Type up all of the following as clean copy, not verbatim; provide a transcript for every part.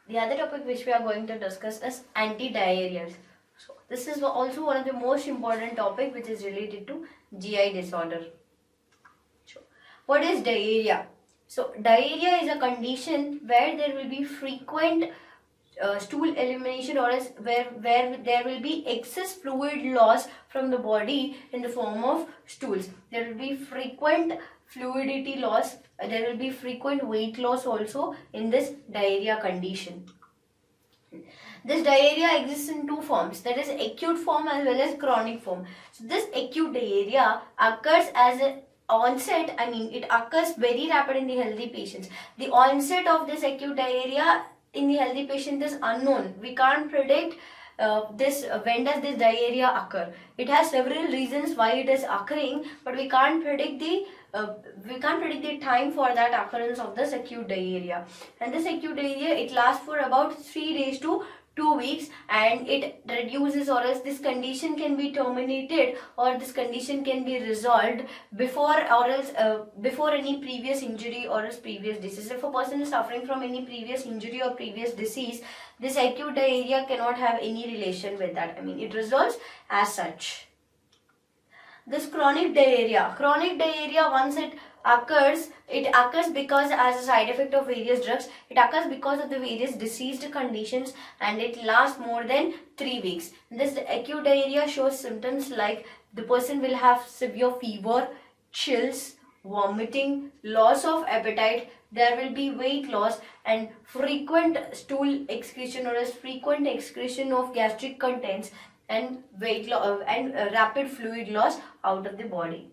The other topic which we are going to discuss is anti-diarrheals. So this is also one of the most important topic which is related to GI disorder. So, what is diarrhea? So diarrhea is a condition where there will be frequent stool elimination, or else where there will be excess fluid loss from the body in the form of stools. There will be frequent fluidity loss, there will be frequent weight loss also in this diarrhea condition. This diarrhea exists in two forms, that is acute form as well as chronic form. So this acute diarrhea occurs as a onset, it occurs very rapid in the healthy patients. The onset of this acute diarrhea in the healthy patient is unknown. We can't predict when does this diarrhea occur. It has several reasons why it is occurring, but we can't predict the time for that occurrence of this acute diarrhea. And this acute diarrhea, it lasts for about 3 days to 2 weeks, and it reduces, or else this condition can be terminated, or this condition can be resolved before any previous injury or else previous disease. If a person is suffering from any previous injury or previous disease, this acute diarrhea cannot have any relation with that. It resolves as such. This chronic diarrhea, once it occurs because as a side effect of various drugs. It occurs because of the various diseased conditions, and it lasts more than 3 weeks. This acute diarrhea shows symptoms like the person will have severe fever, chills, vomiting, loss of appetite, there will be weight loss, and frequent stool excretion or as frequent excretion of gastric contents, and weight loss and rapid fluid loss out of the body.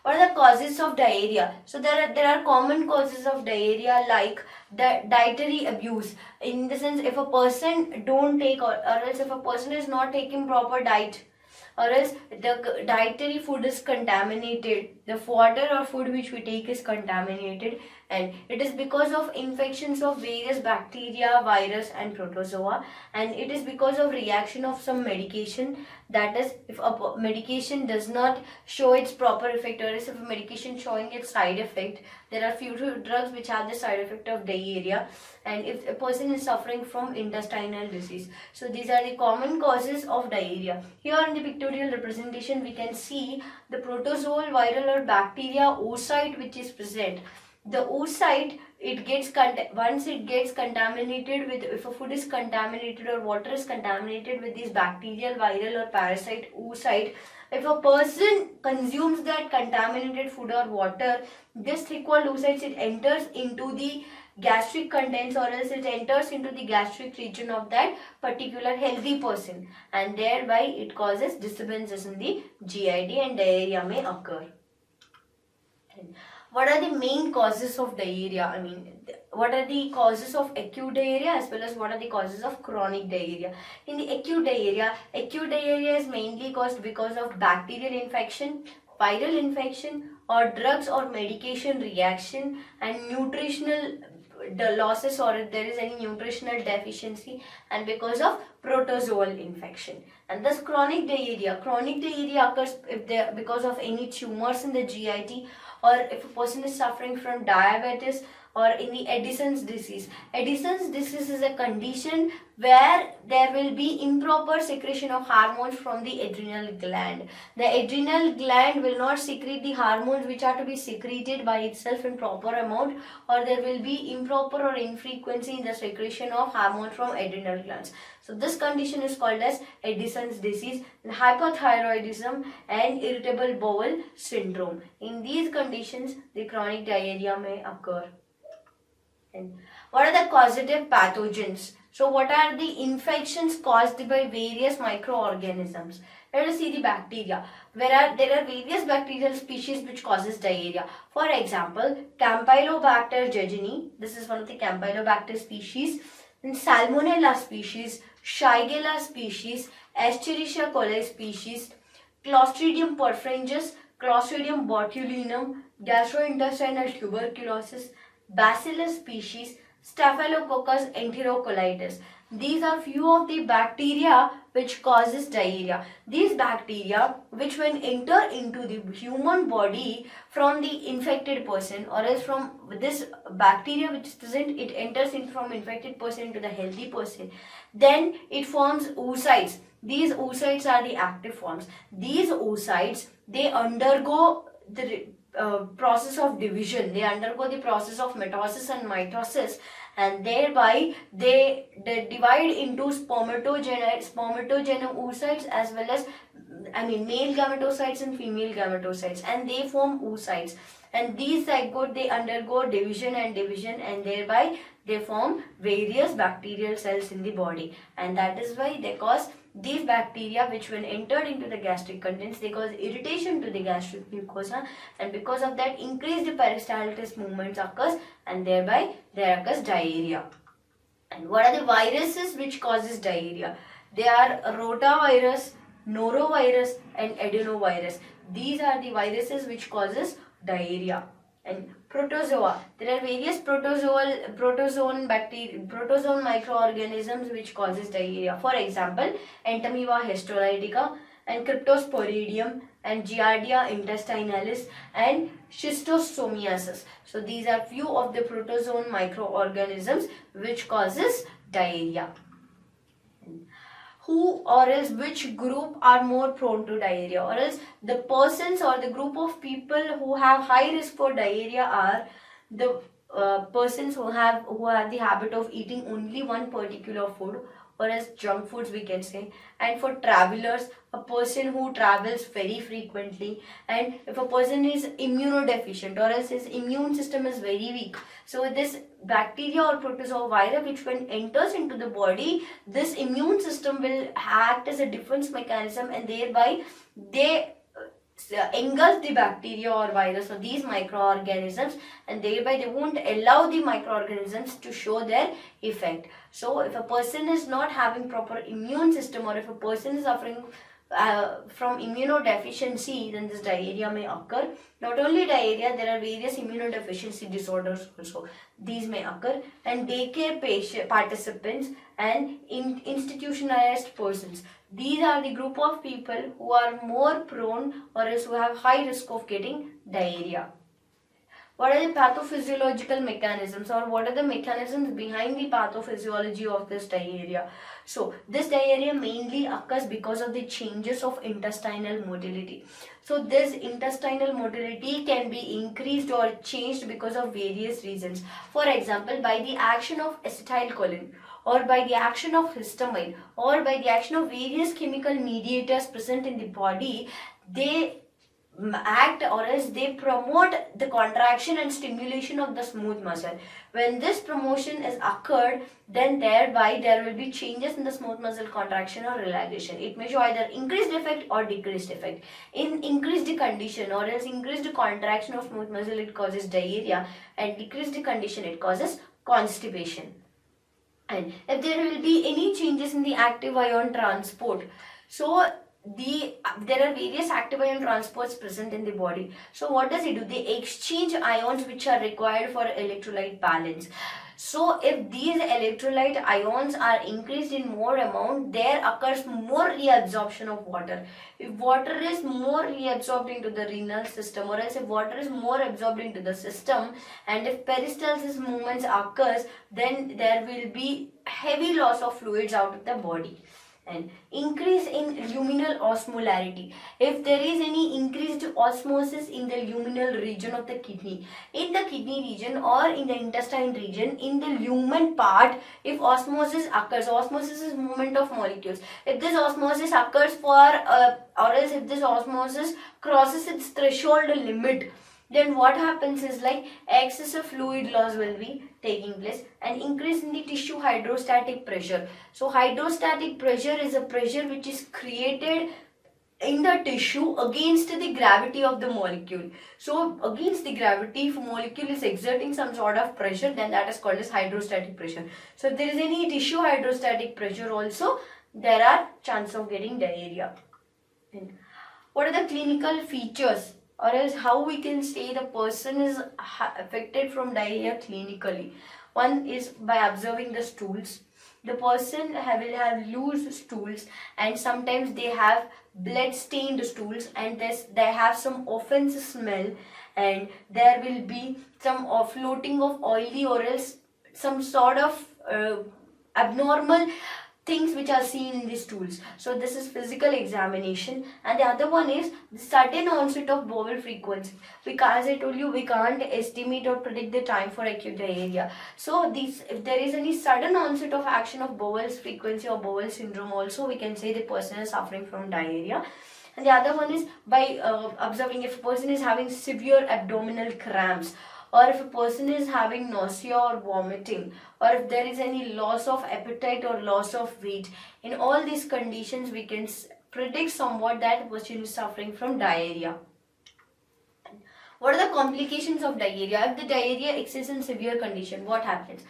What are the causes of diarrhea? So there are common causes of diarrhea, like the dietary abuse. In the sense, if a person don't take, or else if a person is not taking proper diet, or else the dietary food is contaminated, the water or food which we take is contaminated, and it is because of infections of various bacteria, virus and protozoa, and it is because of reaction of some medication. That is, if a medication does not show its proper effect, or else if a medication showing its side effect, there are few drugs which have the side effect of diarrhea, and if a person is suffering from intestinal disease. So these are the common causes of diarrhea. Here in the pictorial representation we can see the protozoal, viral or bacteria oocyte which is present. The oocyte, once it gets contaminated with, if a food is contaminated or water is contaminated with this bacterial, viral or parasite oocyte, if a person consumes that contaminated food or water, this thick-walled oocytes, it enters into the gastric contents, or else it enters into the gastric region of that particular healthy person, and thereby it causes disturbances in the GID and diarrhea may occur. What are the main causes of diarrhea? What are the causes of acute diarrhea as well as what are the causes of chronic diarrhea? In the acute diarrhea is mainly caused because of bacterial infection, viral infection, or drugs or medication reaction, and nutritional losses, or if there is any nutritional deficiency, and because of protozoal infection. And thus chronic diarrhea occurs because of any tumors in the GIT, or if a person is suffering from diabetes, or in the Addison's disease. Addison's disease is a condition where there will be improper secretion of hormones from the adrenal gland. The adrenal gland will not secrete the hormones which are to be secreted by itself in proper amount, or there will be improper or infrequency in the secretion of hormones from adrenal glands. So this condition is called as Addison's disease, hypothyroidism and irritable bowel syndrome. In these conditions, the chronic diarrhea may occur. And what are the causative pathogens? So what are the infections caused by various microorganisms? Let us see the bacteria. There are various bacterial species which causes diarrhea. For example, Campylobacter jejuni. This is one of the Campylobacter species. And Salmonella species, Shigella species, Escherichia coli species, Clostridium perfringens, Clostridium botulinum, gastrointestinal tuberculosis, Bacillus species, Staphylococcus enterocolitis. these are few of the bacteria which causes diarrhea. These bacteria which when enter into the human body from the infected person, or else from this bacteria which is present, it enters in from infected person into the healthy person, then it forms oocytes. These oocytes are the active forms. These oocytes, they undergo the process of division. They undergo the process of mitosis and mitosis, and thereby they divide into spermatogenetic oocytes, as well as male gametocytes and female gametocytes, and they form oocytes. And these zygote, they undergo division, and thereby they form various bacterial cells in the body, and that is why they cause these bacteria, which when entered into the gastric contents, they cause irritation to the gastric mucosa, and because of that increased peristaltis movements occurs, and thereby there occurs diarrhea. And what are the viruses which causes diarrhea? They are rotavirus, norovirus and adenovirus. These are the viruses which causes diarrhea. And protozoa, there are various protozoan microorganisms which causes diarrhea. For example, Entamoeba histolytica and Cryptosporidium and Giardia intestinalis and Schistosomiasis. So these are few of the protozoan microorganisms which causes diarrhea. Who or else which group are more prone to diarrhea, or else the persons or the group of people who have high risk for diarrhea are the persons who have the habit of eating only one particular food, or as junk foods we can say, and for travelers, a person who travels very frequently, and if a person is immunodeficient, or else his immune system is very weak. So this bacteria or protozoa virus which when enters into the body, this immune system will act as a defense mechanism, and thereby they engulf the bacteria or virus or these microorganisms, and thereby they won't allow the microorganisms to show their effect. So if a person is not having proper immune system, or if a person is suffering from immunodeficiency, then this diarrhea may occur. Not only diarrhea, there are various immunodeficiency disorders also. These may occur, and daycare participants and institutionalized persons. These are the group of people who are more prone, or else who have high risk of getting diarrhea. What are the pathophysiological mechanisms, or what are the mechanisms behind the pathophysiology of this diarrhea? So this diarrhea mainly occurs because of the changes of intestinal motility. So this intestinal motility can be increased or changed because of various reasons. For example, by the action of acetylcholine, or by the action of histamine, or by the action of various chemical mediators present in the body, they act, or else they promote the contraction and stimulation of the smooth muscle. When this promotion is occurred, then thereby there will be changes in the smooth muscle contraction or relaxation. It may show either increased effect or decreased effect. In increased condition, or else increased contraction of smooth muscle, it causes diarrhea, and decreased condition, it causes constipation. And if there will be any changes in the active ion transport, so there are various active ion transports present in the body. So what does it do? They exchange ions which are required for electrolyte balance. So if these electrolyte ions are increased in more amount, there occurs more reabsorption of water. If water is more reabsorbed into the renal system, or else if water is more absorbed into the system, and if peristalsis movements occurs, then there will be heavy loss of fluids out of the body. And increase in luminal osmolarity. If there is any increased osmosis in the luminal region of the kidney, in the kidney region or in the intestine region, in the lumen part, if osmosis occurs, osmosis is movement of molecules. If this osmosis occurs or else if this osmosis crosses its threshold limit, then what happens is like excessive fluid loss will be taking place, and increase in the tissue hydrostatic pressure. So hydrostatic pressure is a pressure which is created in the tissue against the gravity of the molecule. So against the gravity, if a molecule is exerting some sort of pressure, then that is called as hydrostatic pressure. So if there is any tissue hydrostatic pressure also, there are chances of getting diarrhea. And what are the clinical features, or else how we can say the person is affected from diarrhea clinically? One is by observing the stools. The person will have loose stools, and sometimes they have blood stained stools, and they have some offensive smell, and there will be some offloading of oily or else some sort of abnormal things which are seen in these stools. So this is physical examination. And the other one is the sudden onset of bowel frequency. Because as I told you, we can't estimate or predict the time for acute diarrhea. So if there is any sudden onset of action of bowel frequency or bowel syndrome also, we can say the person is suffering from diarrhea. And the other one is by observing if a person is having severe abdominal cramps, or if a person is having nausea or vomiting, or if there is any loss of appetite or loss of weight. In all these conditions, we can predict somewhat that the person is suffering from diarrhea. What are the complications of diarrhea? If the diarrhea exists in severe condition, what happens?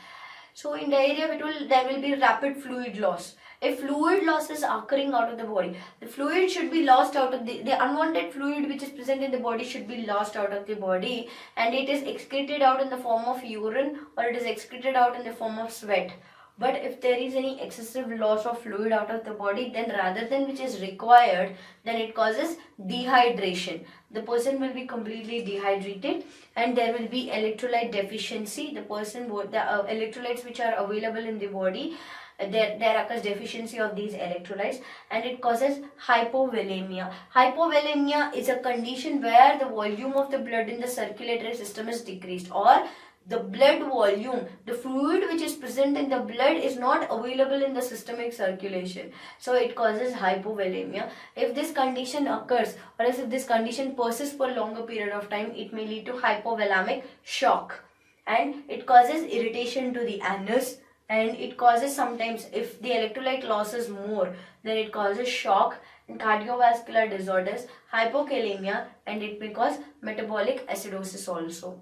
So in diarrhea, there will be rapid fluid loss. If fluid loss is occurring out of the body, the fluid should be lost out of the unwanted fluid which is present in the body should be lost out of the body, and it is excreted out in the form of urine, or it is excreted out in the form of sweat. But if there is any excessive loss of fluid out of the body, then rather than which is required, then it causes dehydration. The person will be completely dehydrated, and there will be electrolyte deficiency. The electrolytes which are available in the body, there occurs deficiency of these electrolytes, and it causes hypovolemia. Hypovolemia is a condition where the volume of the blood in the circulatory system is decreased, or the blood volume, the fluid which is present in the blood is not available in the systemic circulation. So it causes hypovolemia. If this condition occurs, or if this condition persists for a longer period of time, it may lead to hypovolemic shock, and it causes irritation to the anus. And it causes sometimes, if the electrolyte loss is more, then it causes shock and cardiovascular disorders, hypokalemia, and it may cause metabolic acidosis also.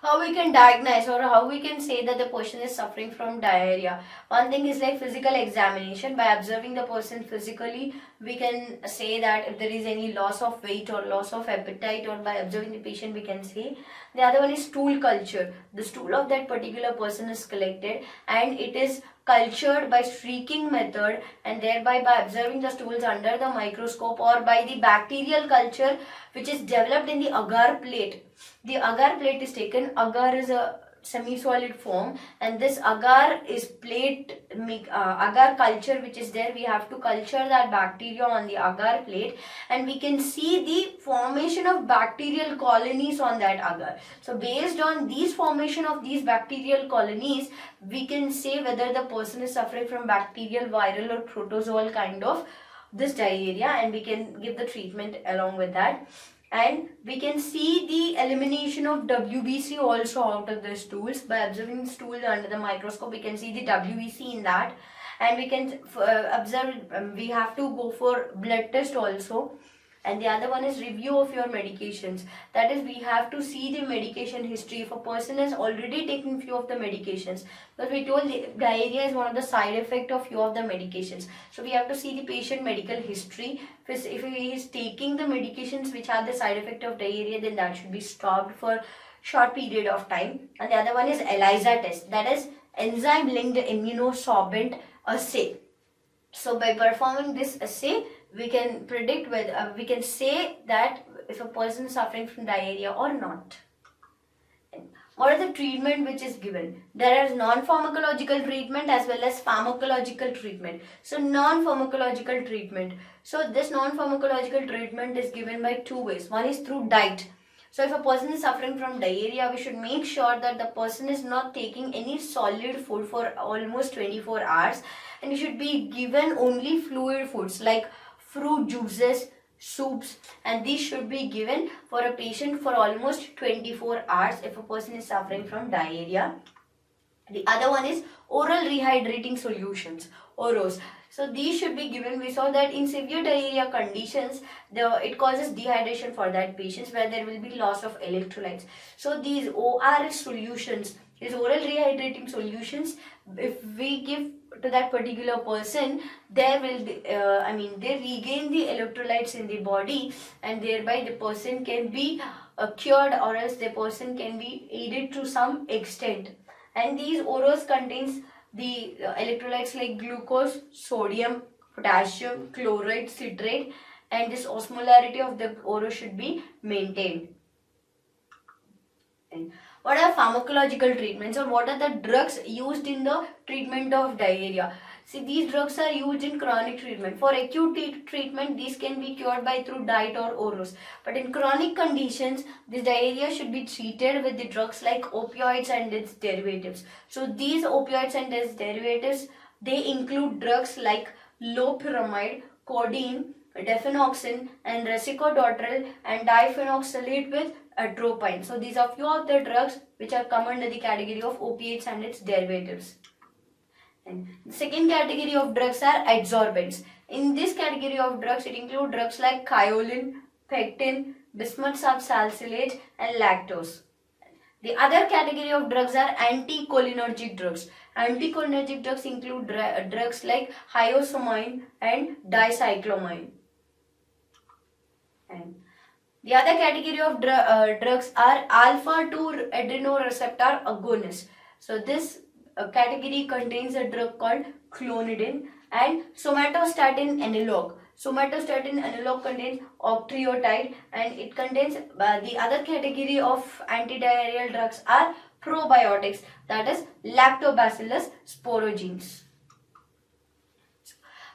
How we can diagnose or how we can say that the person is suffering from diarrhea? One thing is like physical examination. By observing the person physically, we can say that if there is any loss of weight or loss of appetite, or by observing the patient we can say. The other one is stool culture. The stool of that particular person is collected, and it is cultured by streaking method, and thereby by observing the stools under the microscope, or by the bacterial culture which is developed in the agar plate. The agar plate is taken. Agar is a semi-solid form, and this agar is agar culture which is there. We have to culture that bacteria on the agar plate, and we can see the formation of bacterial colonies on that agar. So based on these formation of these bacterial colonies, we can say whether the person is suffering from bacterial, viral, or protozoal kind of this diarrhea, and we can give the treatment along with that. And we can see the elimination of WBC also out of the stools. By observing stools under the microscope, we can see the WBC in that, and we can observe, we have to go for blood test also. And the other one is review of your medications. That is, we have to see the medication history. If a person is already taking few of the medications, but we told the diarrhea is one of the side effect of few of the medications. So we have to see the patient medical history. If he is taking the medications which have the side effect of diarrhea, then that should be stopped for short period of time. And the other one is ELISA test. That is enzyme linked immunosorbent assay. So by performing this assay, we can predict whether we can say that if a person is suffering from diarrhea or not. What are the treatment which is given? There is non-pharmacological treatment as well as pharmacological treatment. So non-pharmacological treatment. So this non-pharmacological treatment is given by two ways. One is through diet. So if a person is suffering from diarrhea, we should make sure that the person is not taking any solid food for almost 24 hours. And he should be given only fluid foods like fruit juices, soups, and these should be given for a patient for almost 24 hours if a person is suffering from diarrhea. The other one is oral rehydrating solutions, OROS. So these should be given. We saw that in severe diarrhea conditions, it causes dehydration for that patient where there will be loss of electrolytes. So these ORS solutions, these oral rehydrating solutions, if we give to that particular person, they regain the electrolytes in the body, and thereby the person can be cured, or else the person can be aided to some extent. And these orals contains the electrolytes like glucose, sodium, potassium, chloride, citrate, and this osmolarity of the oral should be maintained. And what are pharmacological treatments, or what are the drugs used in the treatment of diarrhea? See, these drugs are used in chronic treatment. For acute treatment, these can be cured by through diet or orals. But in chronic conditions, this diarrhea should be treated with the drugs like opioids and its derivatives. So these opioids and its derivatives, they include drugs like Loperamide, codeine, defenoxin, and Racecadotril, and diphenoxylate with atropine. So these are few of the drugs which are come under the category of opiates and its derivatives. And the second category of drugs are adsorbents. In this category of drugs, it includes drugs like kaolin, pectin, bismuth subsalicylate, and lactose. The other category of drugs are anticholinergic drugs. Anticholinergic drugs include drugs like hyoscyamine and dicyclomine. And the other category of drugs are alpha-2 adrenoreceptor agonists. So this category contains a drug called clonidine and somatostatin analog. Somatostatin analog contains Octreotide, and it contains the other category of antidiarrheal drugs are probiotics, that is lactobacillus sporogenes.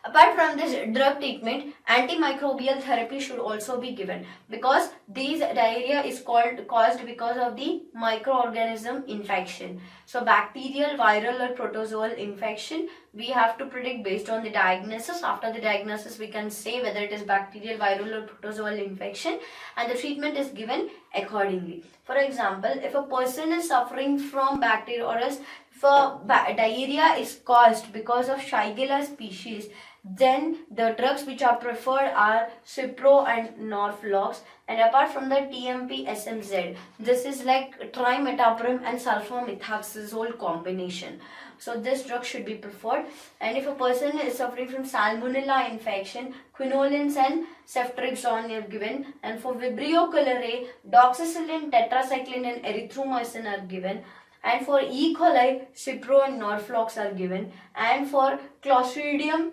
Apart from this drug treatment, antimicrobial therapy should also be given, because these diarrhea is caused because of the microorganism infection. So bacterial, viral or protozoal infection, we have to predict based on the diagnosis. After the diagnosis, we can say whether it is bacterial, viral or protozoal infection, and the treatment is given accordingly. For example, if a person is suffering from bacteria, or else if a diarrhea is caused because of Shigella species, then the drugs which are preferred are Cipro and Norflox. And apart from the TMP SMZ, this is like trimethoprim and sulfamethoxazole combination. So this drug should be preferred. And if a person is suffering from salmonella infection, quinolins and ceftriaxone are given. And for Vibrio cholerae, doxycycline, tetracycline and erythromycin are given. And for E. coli, Cipro and Norflox are given. And for Clostridium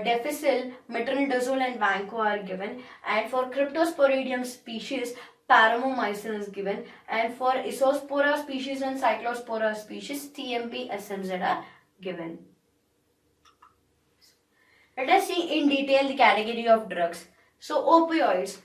difficile, metronidazole and vanco are given. And for Cryptosporidium species, paramomycin is given. And for Isospora species and Cyclospora species, TMP SMZ are given. Let us see in detail the category of drugs. So opioids.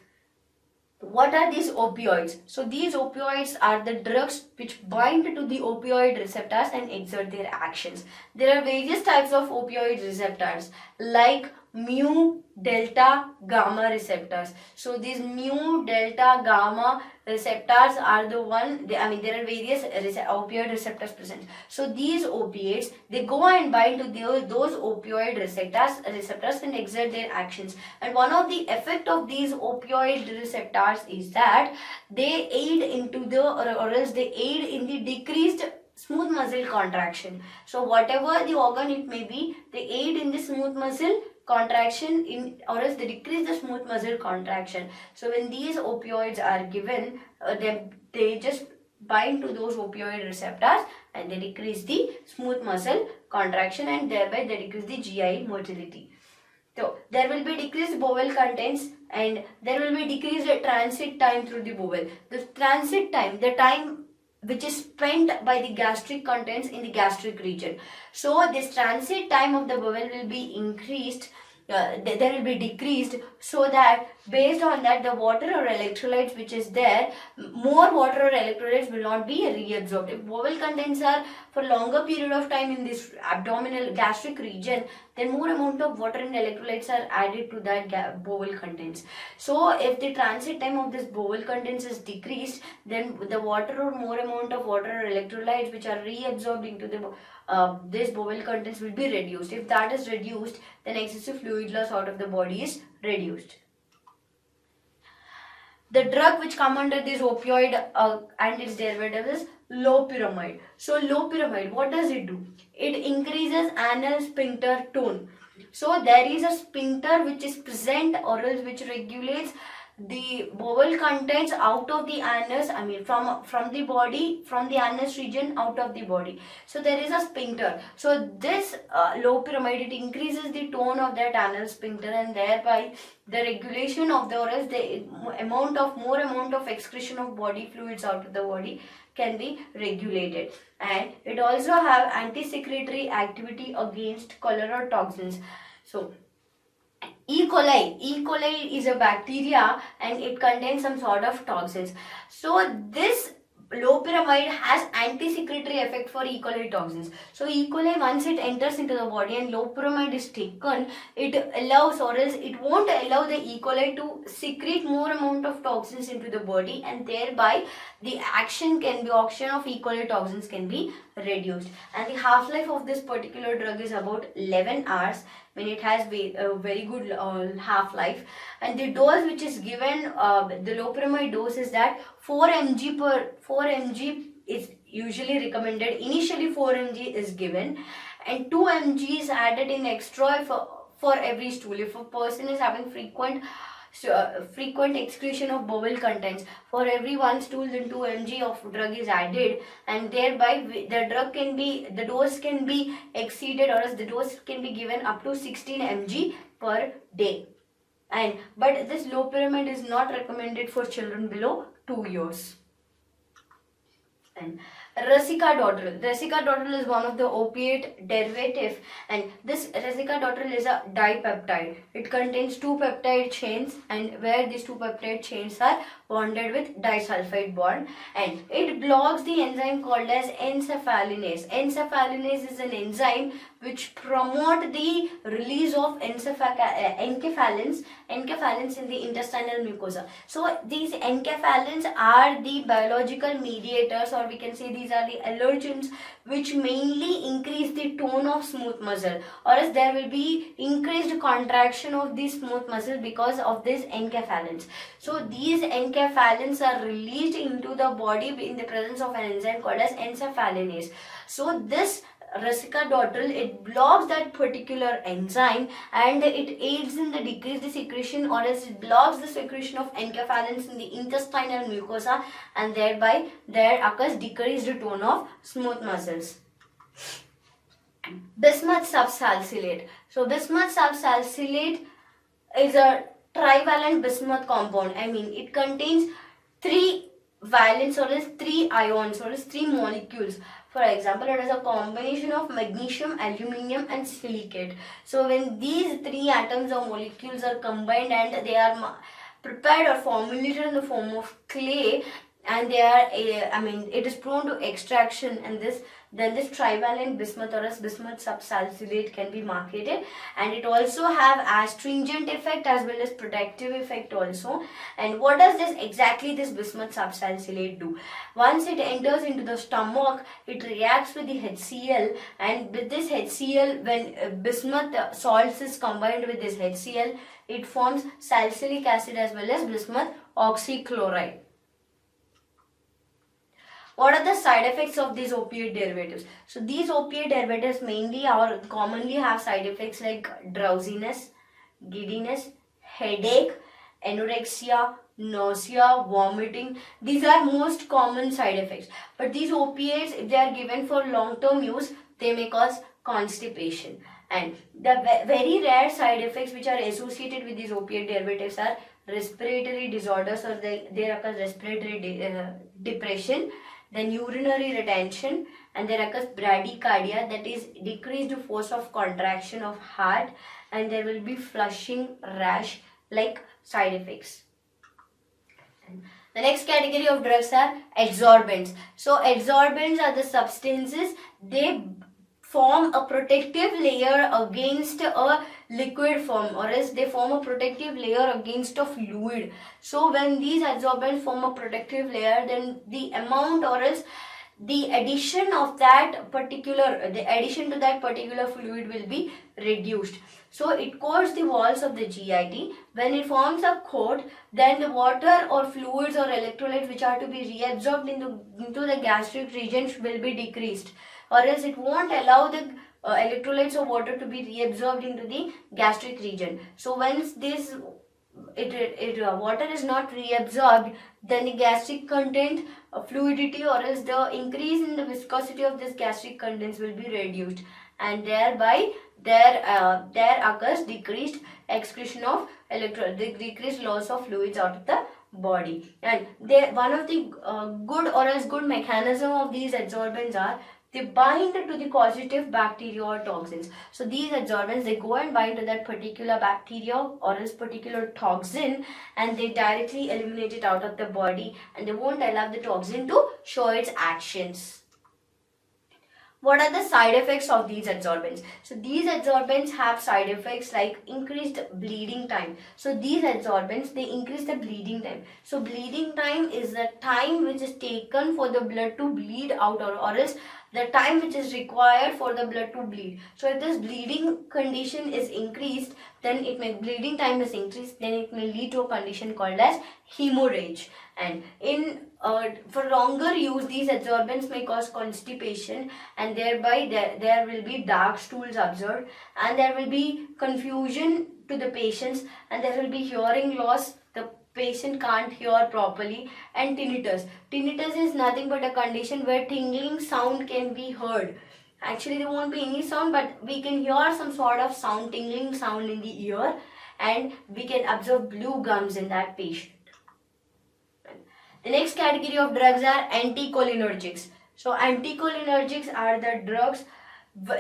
What are these opioids? So these opioids are the drugs which bind to the opioid receptors and exert their actions. There are various types of opioid receptors like mu, delta, gamma receptors. So these mu, delta, gamma receptors are the one, there are various opioid receptors present. So these opiates, they go and bind to those opioid receptors and exert their actions. And one of the effect of these opioid receptors is that they aid into the, or else they aid in the decreased smooth muscle contraction. So whatever the organ it may be, they aid in the smooth muscle contraction or else they decrease the smooth muscle contraction. So when these opioids are given, they just bind to those opioid receptors and they decrease the smooth muscle contraction, and thereby they decrease the GI motility. So there will be decreased bowel contents, and there will be decreased transit time through the bowel. The transit time, the time which is spent by the gastric contents in the gastric region. So this transit time of the bowel will be increased, there will be decreased, so that based on that the water or electrolytes which is there, more water or electrolytes will not be reabsorbed. If bowel contents are for longer period of time in this abdominal gastric region, then more amount of water and electrolytes are added to that bowel contents. So if the transit time of this bowel contents is decreased, then the water or more amount of water or electrolytes which are reabsorbed into the this bowel contents will be reduced. If that is reduced, then excessive fluid loss out of the body is reduced. The drug which come under this opioid and its derivatives is Loperamide. So Loperamide, what does it do? It increases anal sphincter tone. So there is a sphincter which is present, or else which regulates the bowel contents out of the anus, I mean from the body, from the anus region out of the body. So there is a sphincter. So this loperamide, it increases the tone of that anal sphincter, and thereby the regulation of the, or else the more amount of excretion of body fluids out of the body can be regulated. And it also have anti-secretory activity against cholera toxins. So E. coli is a bacteria and it contains some sort of toxins. So this loperamide has anti-secretory effect for E. coli toxins. So E. coli, once it enters into the body and loperamide is taken, it allows, or else it won't allow the E. coli to secrete more amount of toxins into the body, and thereby the action of E. coli toxins can be reduced. And the half-life of this particular drug is about 11 hours. When it has a very good half-life, and the dose which is given, the loperamide dose is that 4 mg is usually recommended. Initially 4 mg is given, and 2 mg is added in extra for every stool. If a person is having frequent excretion of bowel contents, for every one stool then 2 mg of drug is added, and thereby the dose can be exceeded, or else the dose can be given up to 16 mg per day. But this loperamide is not recommended for children below 2 years. And Racecadotril. Racecadotril is one of the opiate derivative, and this Racecadotril is a dipeptide. It contains 2 peptide chains, and where these 2 peptide chains are bonded with disulfide bond, and it blocks the enzyme called as encephalinase. Encephalinase is an enzyme which promote the release of enkephalins in the intestinal mucosa. So these enkephalins are the biological mediators, or we can say these are the allergens which mainly increase the tone of smooth muscle, or else there will be increased contraction of the smooth muscle because of these enkephalins. So these enkephalins are released into the body in the presence of an enzyme called as encephalinase. So this Racecadotril, it blocks that particular enzyme, and it aids in the decrease the secretion, or else it blocks the secretion of enkephalins in the intestinal mucosa, and thereby there occurs decreased tone of smooth muscles. Bismuth subsalicylate. So bismuth subsalicylate is a trivalent bismuth compound. I mean, it contains 3 valence, or else 3 ions, or else 3 molecules. For example, it is a combination of magnesium, aluminium and silicate. So when these 3 atoms or molecules are combined and they are prepared or formulated in the form of clay, and they are it is prone to extraction, and this trivalent bismuth or as bismuth subsalicylate can be marketed, and it also have astringent effect as well as protective effect also. And what does this bismuth subsalicylate do? Once it enters into the stomach, it reacts with the HCl, and with this HCl, when bismuth salts is combined with this HCl, it forms salicylic acid as well as bismuth oxychloride. What are the side effects of these opiate derivatives? So these opiate derivatives mainly or commonly have side effects like drowsiness, giddiness, headache, anorexia, nausea, vomiting. These are most common side effects. But these opiates, if they are given for long-term use, they may cause constipation. And the very rare side effects which are associated with these opiate derivatives are respiratory disorders, or there occurs respiratory depression, then urinary retention, and there occurs bradycardia, that is decreased force of contraction of heart, and there will be flushing, rash like side effects. And the next category of drugs are adsorbents. So adsorbents are the substances, they form a protective layer against a liquid form, or else they form a protective layer against a fluid. So when these adsorbents form a protective layer, then the amount or else the addition to that particular fluid will be reduced. So it coats the walls of the GIT. When it forms a coat, then the water or fluids or electrolytes which are to be reabsorbed into the gastric region will be decreased, or else it won't allow the electrolytes of water to be reabsorbed into the gastric region. So once water is not reabsorbed, then the gastric content, fluidity, or else the increase in the viscosity of this gastric contents will be reduced, and thereby there occurs decreased excretion of decreased loss of fluids out of the body. And one of the good mechanism of these adsorbents are they bind to the causative bacteria or toxins. So these adsorbents, they go and bind to that particular bacteria or else particular toxin, and they directly eliminate it out of the body, and they won't allow the toxin to show its actions. What are the side effects of these adsorbents? So these adsorbents have side effects like increased bleeding time. So these adsorbents, they increase the bleeding time. So bleeding time is the time which is taken for the blood to bleed out, or else the time which is required for the blood to bleed. So if this bleeding condition is increased, then bleeding time is increased, then it may lead to a condition called as hemorrhage. And for longer use, these adsorbents may cause constipation, and thereby there will be dark stools observed, and there will be confusion to the patients, and there will be hearing loss. The patient can't hear properly, and tinnitus. Tinnitus is nothing but a condition where tingling sound can be heard. Actually, there won't be any sound, but we can hear some sort of sound, tingling sound in the ear, and we can observe blue gums in that patient. The next category of drugs are anticholinergics. So anticholinergics are the drugs,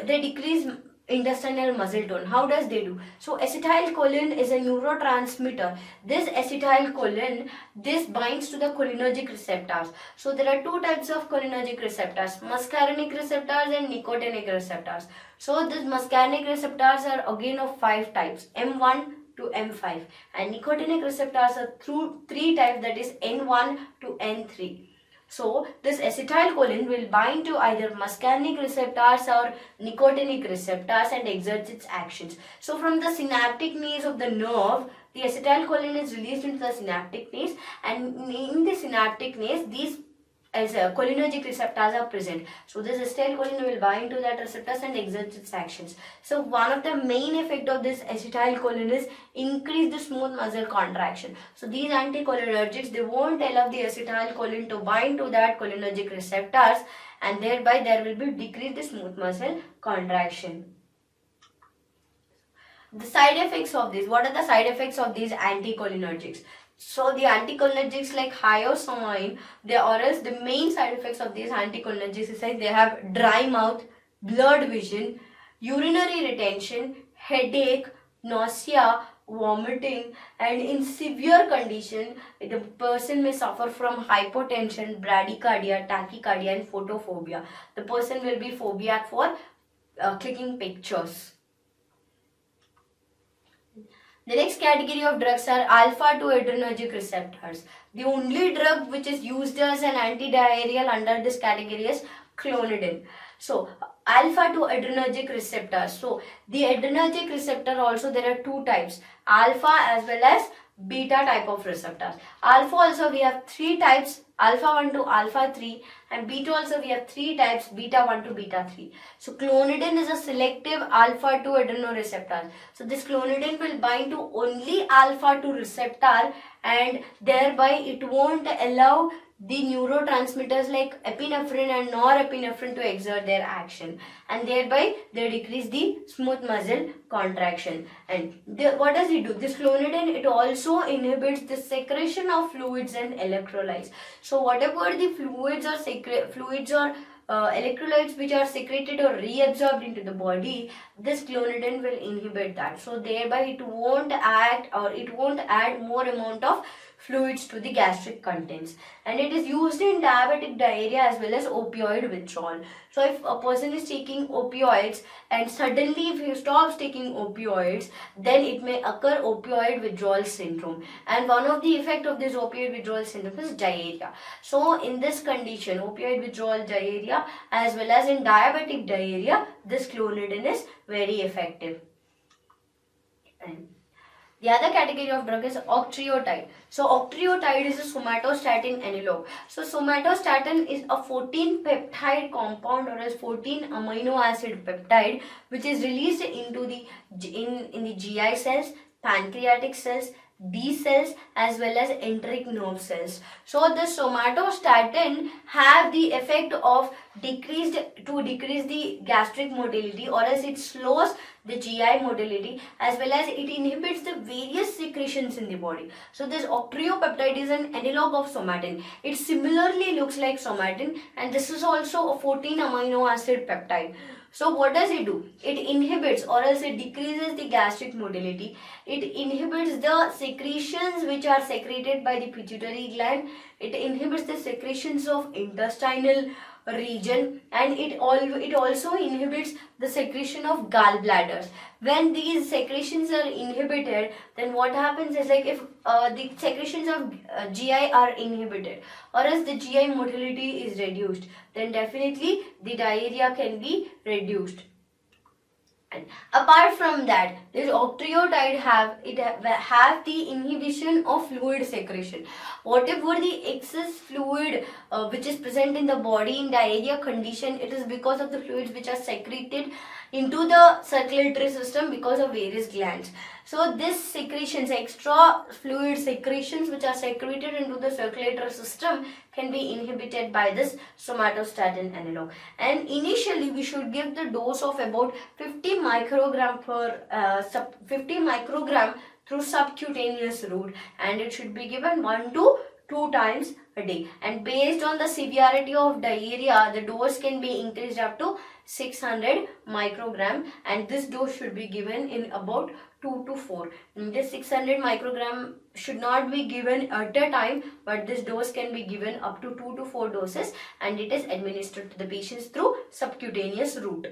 they decrease intestinal muscle tone. How does they do? So acetylcholine is a neurotransmitter. This acetylcholine, this binds to the cholinergic receptors. So there are two types of cholinergic receptors, muscarinic receptors and nicotinic receptors. So these muscarinic receptors are again of 5 types, M1 to M5, and nicotinic receptors are through 3 types, that is N1 to N3. So this acetylcholine will bind to either muscarinic receptors or nicotinic receptors and exerts its actions. So from the synaptic nares of the nerve, the acetylcholine is released into the synaptic nares, and in the synaptic nares, these cholinergic receptors are present. So this acetylcholine will bind to that receptors and exert its actions. So one of the main effect of this acetylcholine is increase the smooth muscle contraction. So these anticholinergics, they won't allow the acetylcholine to bind to that cholinergic receptors, and thereby there will be decreased the smooth muscle contraction. The side effects of this, what are the side effects of these anticholinergics? So the anticholinergics like hyoscyamu, the main side effects of these anticholinergics is like they have dry mouth, blurred vision, urinary retention, headache, nausea, vomiting, and in severe condition, the person may suffer from hypotension, bradycardia, tachycardia, and photophobia. The person will be phobic for clicking pictures. The next category of drugs are alpha-2-adrenergic receptors. The only drug which is used as an antidiarrheal under this category is clonidine. So, alpha-2-adrenergic receptors. So, the adrenergic receptor also there are 2 types, alpha as well as beta type of receptors. Alpha also we have 3 types, alpha 1 to alpha 3, and beta also we have 3 types, beta 1 to beta 3. So clonidine is a selective alpha 2 adrenoreceptor. So this clonidine will bind to only alpha 2 receptor, and thereby it won't allow the neurotransmitters like epinephrine and norepinephrine to exert their action, and thereby they decrease the smooth muscle contraction. And what does it do? This clonidine, it also inhibits the secretion of fluids and electrolytes. So whatever the fluids or electrolytes which are secreted or reabsorbed into the body, this clonidine will inhibit that. So thereby it won't act, or it won't add more amount of fluids to the gastric contents, and it is used in diabetic diarrhea as well as opioid withdrawal. So if a person is taking opioids and suddenly if he stops taking opioids, then it may occur opioid withdrawal syndrome, and one of the effect of this opioid withdrawal syndrome is diarrhea. So in this condition, opioid withdrawal diarrhea as well as in diabetic diarrhea, this clonidine is very effective. And the other category of drug is Octreotide. So Octreotide is a somatostatin analog. So somatostatin is a 14 peptide compound, or as 14 amino acid peptide, which is released into the in the GI cells, pancreatic cells, B cells as well as enteric nerve cells. So the somatostatin have the effect of decrease the gastric motility, or else it slows the GI motility, as well as it inhibits the various secretions in the body. So this octreotide is an analog of somatin. It similarly looks like somatin, and this is also a 14 amino acid peptide. So what does it do? It inhibits, or else it decreases the gastric motility. It inhibits the secretions which are secreted by the pituitary gland. It inhibits the secretions of intestinal region, and it also inhibits the secretion of gallbladders. When these secretions are inhibited, then what happens is, like, if the secretions of GI are inhibited, or as the GI motility is reduced, then definitely the diarrhea can be reduced. And apart from that, this octreotide have the inhibition of fluid secretion. Whatever the excess fluid which is present in the body in diarrhea condition, it is because of the fluids which are secreted into the circulatory system because of various glands. So this secretions, extra fluid secretions which are secreted into the circulatory system, can be inhibited by this somatostatin analog. And initially we should give the dose of about 50 microgram through subcutaneous route, and it should be given 1 to 2 times a day. And based on the severity of diarrhea, the dose can be increased up to 600 microgram, and this dose should be given in about 2 to 4. This 600 microgram should not be given at a time, but this dose can be given up to 2 to 4 doses, and it is administered to the patients through subcutaneous route.